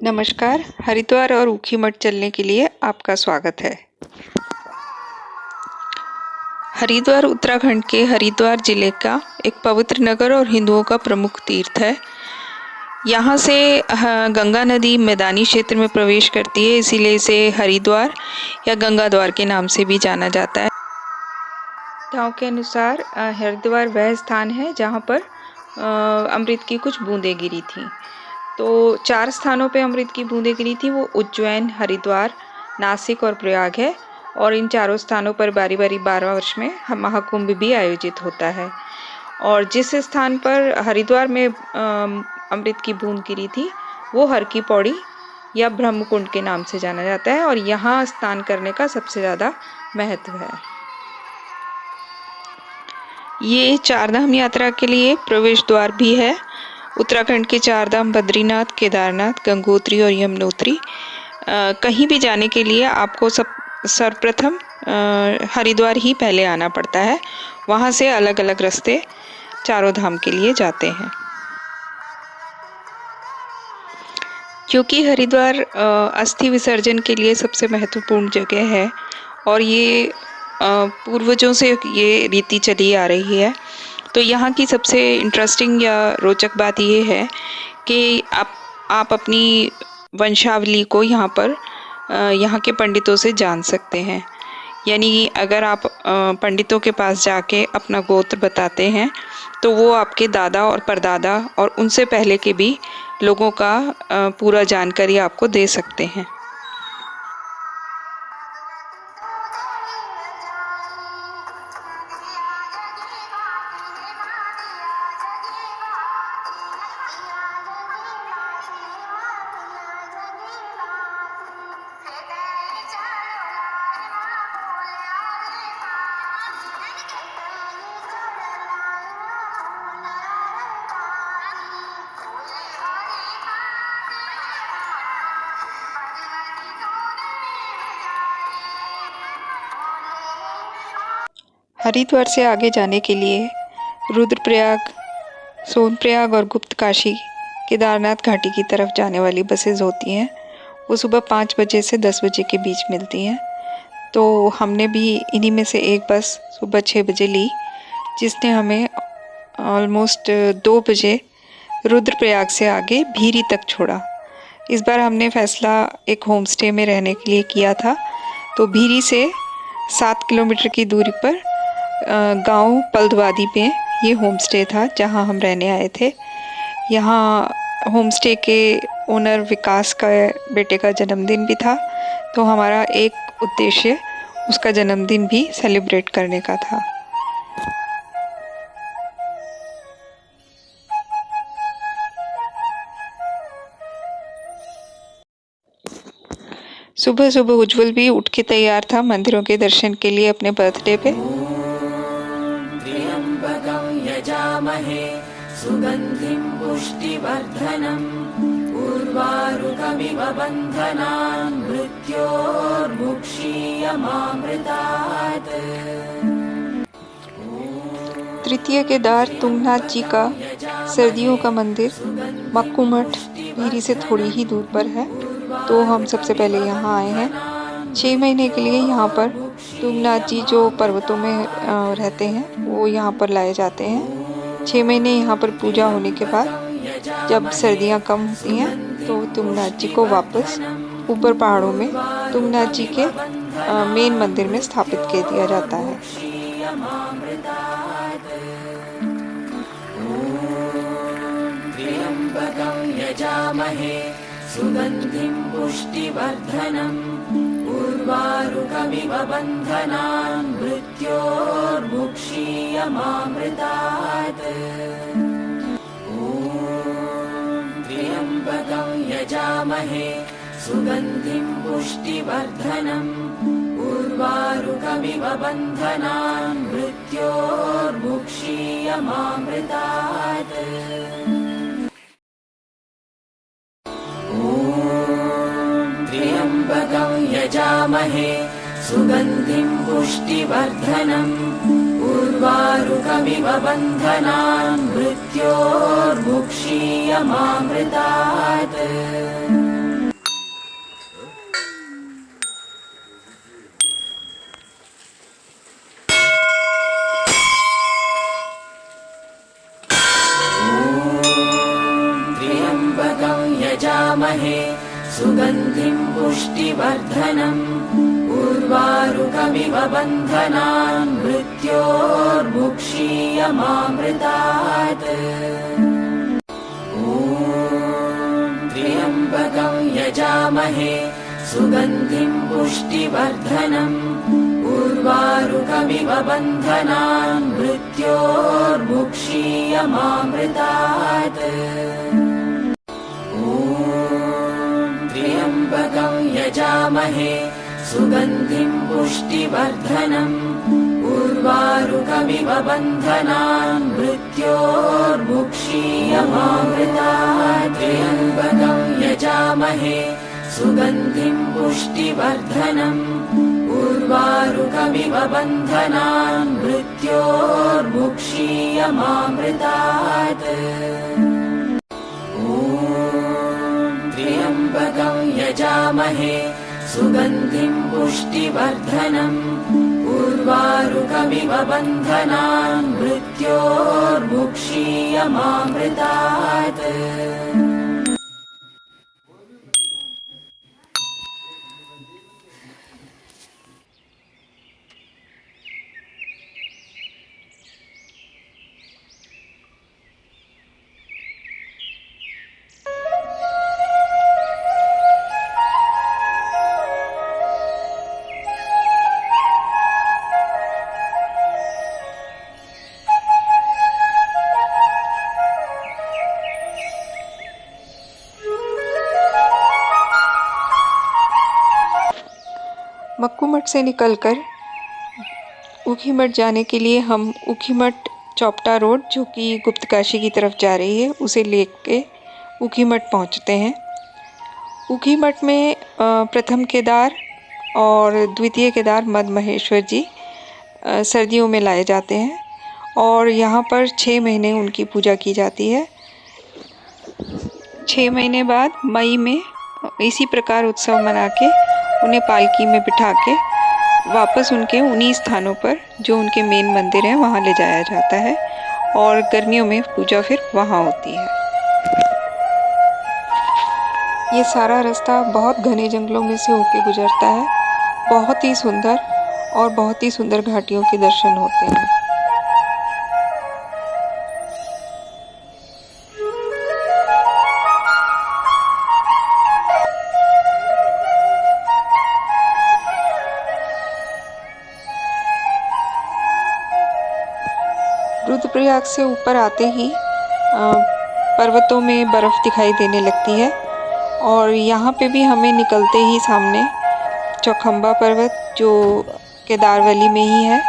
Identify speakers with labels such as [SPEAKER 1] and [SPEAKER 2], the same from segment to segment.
[SPEAKER 1] नमस्कार। हरिद्वार और ऊखीमठ चलने के लिए आपका स्वागत है। हरिद्वार उत्तराखंड के हरिद्वार जिले का एक पवित्र नगर और हिंदुओं का प्रमुख तीर्थ है। यहाँ से गंगा नदी मैदानी क्षेत्र में प्रवेश करती है, इसीलिए इसे हरिद्वार या गंगा द्वार के नाम से भी जाना जाता है। कथाओं के अनुसार हरिद्वार वह स्थान है जहाँ पर अमृत की कुछ बूंदें गिरी थीं। तो 4 स्थानों पे अमृत की बूंदें गिरी थी, वो उज्जैन, हरिद्वार, नासिक और प्रयाग है। और इन चारों स्थानों पर बारी बारी 12 वर्ष में महाकुंभ भी आयोजित होता है। और जिस स्थान पर हरिद्वार में अमृत की बूंद गिरी थी वो हर की पौड़ी या ब्रह्मकुंड के नाम से जाना जाता है और यहाँ स्नान करने का सबसे ज़्यादा महत्व है। ये चारधाम यात्रा के लिए प्रवेश द्वार भी है। उत्तराखंड के चारधाम बद्रीनाथ, केदारनाथ, गंगोत्री और यमुनोत्री कहीं भी जाने के लिए आपको सर्वप्रथम हरिद्वार ही पहले आना पड़ता है। वहाँ से अलग अलग रास्ते चारों धाम के लिए जाते हैं। क्योंकि हरिद्वार अस्थि विसर्जन के लिए सबसे महत्वपूर्ण जगह है और ये पूर्वजों से ये रीति चली आ रही है, तो यहाँ की सबसे इंटरेस्टिंग या रोचक बात ये है कि आप अपनी वंशावली को यहाँ के पंडितों से जान सकते हैं। यानी अगर आप पंडितों के पास जाके अपना गोत्र बताते हैं तो वो आपके दादा और परदादा और उनसे पहले के भी लोगों का पूरा जानकारी आपको दे सकते हैं। हरिद्वार से आगे जाने के लिए रुद्रप्रयाग, सोनप्रयाग और गुप्तकाशी, केदारनाथ घाटी की तरफ जाने वाली बसेस होती हैं। वो सुबह 5 बजे से 10 बजे के बीच मिलती हैं। तो हमने भी इन्हीं में से एक बस सुबह 6 बजे ली, जिसने हमें ऑलमोस्ट 2 बजे रुद्रप्रयाग से आगे भीरी तक छोड़ा। इस बार हमने फ़ैसला एक होम स्टे में रहने के लिए किया था। तो भीरी से 7 किलोमीटर की दूरी पर गांव पल्दवादी में ये होम स्टे था जहां हम रहने आए थे। यहाँ होम स्टे के ओनर विकास का बेटे का जन्मदिन भी था, तो हमारा एक उद्देश्य उसका जन्मदिन भी सेलिब्रेट करने का था। सुबह सुबह उज्जवल भी उठ के तैयार था मंदिरों के दर्शन के लिए अपने बर्थडे पे।
[SPEAKER 2] यजामहे सुगंधिं पुष्टिवर्धनम् उर्वारुकमिव बन्धनान् मृत्योर्मुक्षीयमामृतात्।
[SPEAKER 1] तृतीय केदार तुंगनाथ जी का सर्दियों का मंदिर मक्कूमठ भीरी से थोड़ी ही दूर पर है, तो हम सबसे पहले यहाँ आए हैं। 6 महीने के लिए यहाँ पर तुंगनाथ जी जो पर्वतों में रहते हैं वो यहाँ पर लाए जाते हैं। 6 महीने यहाँ पर पूजा होने के बाद जब सर्दियाँ कम होती हैं तो तुंगनाथ जी को वापस ऊपर पहाड़ों में तुंगनाथ जी के मेन मंदिर में स्थापित कर दिया जाता है।
[SPEAKER 2] सुगंधिं पुष्टिवर्धनम् उर्वारुकमिव बन्धनान् मृत्योर्मुक्षीयमामृतात्। ॐ त्र्यम्बकं यजामहे सुगंधिं पुष्टिवर्धनम् उर्वारुकमिव बन्धनान् मृत्योर्मुक्षीयमामृतात्। त्र्यम्बकं यजामहे सुगंधिं पुष्टिवर्धनम् उर्वारुकमिव बन्धनान् मृत्योर्मुक्षीयमामृतात्। यजामहे सुगन्धिं पुष्टिवर्धनम् उर्वारुकमिव बन्धनान् मृत्योर्मुक्षीयमामृतात् ॐ त्र्यम्बकं यजामहे सुगन्धिं पुष्टिवर्धनम् उर्वारुकमिव बन्धनान् मृत्योर्मुक्षीयमामृतात् ॐ त्र्यम्बकं यजामहे सुगन्धिं पुष्टिवर्धनम् उर्वारुकमिव बन्धनान् मृत्योर्मुक्षीयमामृतात् त्र्यम्बकं यजामहे सुगन्धिं पुष्टिवर्धनम् उर्वारुकमिव बन्धनान् मृत्योर्मुक्षीयमामृतात् ॐ त्र्यम्बकं यजामहे सुगन्धिं पुष्टिवर्धनम् उर्वारुकमिव बन्धनान् मृत्योर्मुक्षीयमामृतात्
[SPEAKER 1] मक्कू मठ से निकलकर ऊखीमठ जाने के लिए हम ऊखीमठ चौपटा रोड, जो कि गुप्तकाशी की तरफ जा रही है, उसे लेके ऊखीमठ पहुंचते हैं। ऊखीमठ में प्रथम केदार और द्वितीय केदार मद महेश्वर जी सर्दियों में लाए जाते हैं और यहाँ पर 6 महीने उनकी पूजा की जाती है। 6 महीने बाद मई में इसी प्रकार उत्सव मना के उन्हें पालकी में बिठा के वापस उनके उन्हीं स्थानों पर, जो उनके मेन मंदिर हैं, वहाँ ले जाया जाता है और गर्मियों में पूजा फिर वहाँ होती है। ये सारा रास्ता बहुत घने जंगलों में से होके गुजरता है। बहुत ही सुंदर और बहुत ही सुंदर घाटियों के दर्शन होते हैं। रुद्रप्रयाग से ऊपर आते ही पर्वतों में बर्फ़ दिखाई देने लगती है और यहाँ पे भी हमें निकलते ही सामने चौखंबा पर्वत, जो केदारवली में ही है,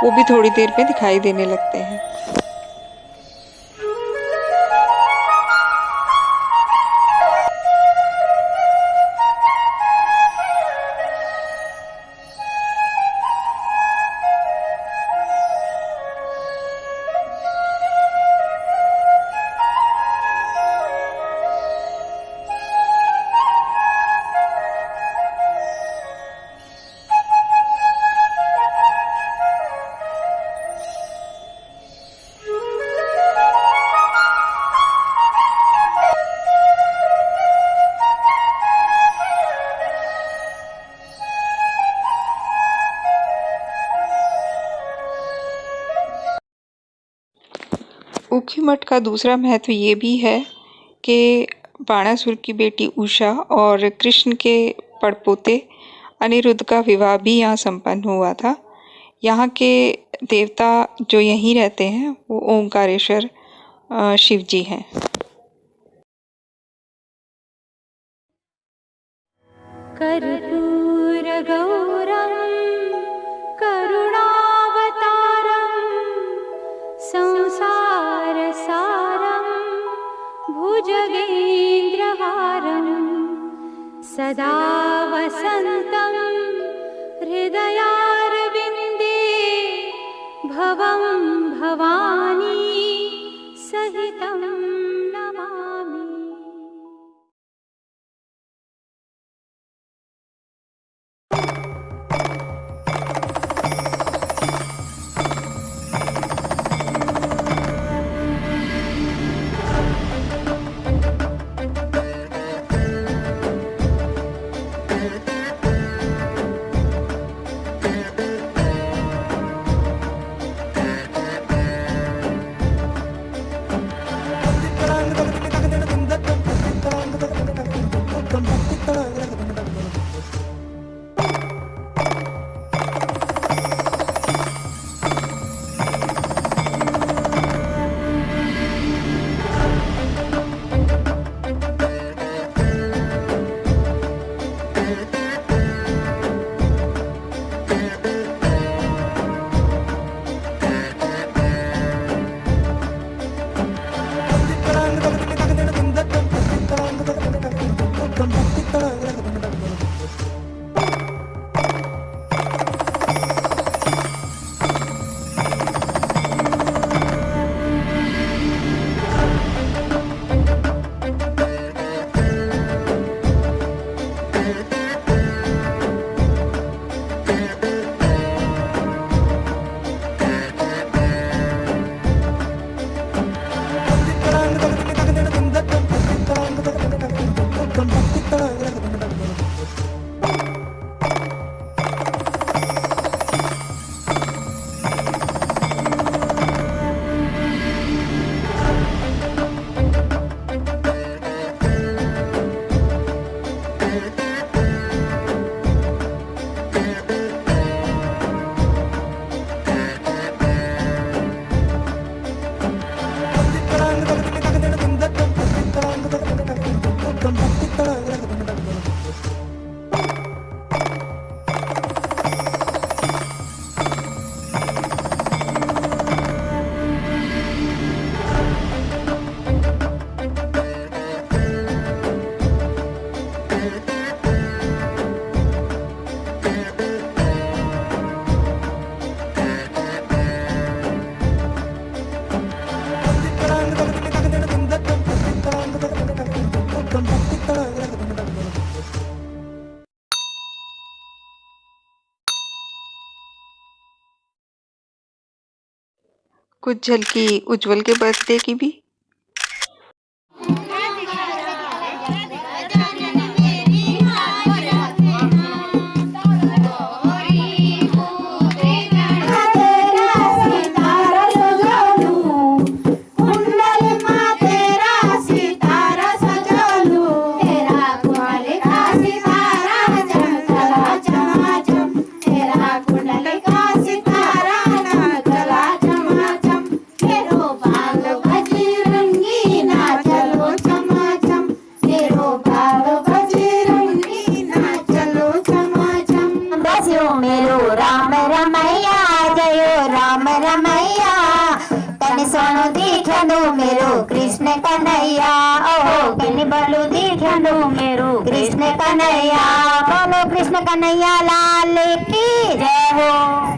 [SPEAKER 1] वो भी थोड़ी देर में दिखाई देने लगते हैं। ऊखीमठ का दूसरा महत्व ये भी है कि बाणासुर की बेटी उषा और कृष्ण के पड़पोते अनिरुद्ध का विवाह भी यहाँ संपन्न हुआ था। यहाँ के देवता जो यहीं रहते हैं वो ओंकारेश्वर शिव जी हैं।
[SPEAKER 3] कर्पूरगौरं करुणावतारं संसारसारं भुजगेन्द्रहारं सदा वसन्तं हृदयारविन्दे भवं भवानी सहितं नमामि।
[SPEAKER 1] कुछ झलकी उज्जवल के बर्थडे की भी।
[SPEAKER 4] मेरो राम रमैया जयो राम रमैया तने सोनू दीख्यानु मेरो कृष्ण कन्हैया ओहो कने बलु दीख्यानु मेरो कृष्ण कन्हैया बोलो कृष्ण कन्हैया लाल की जय हो।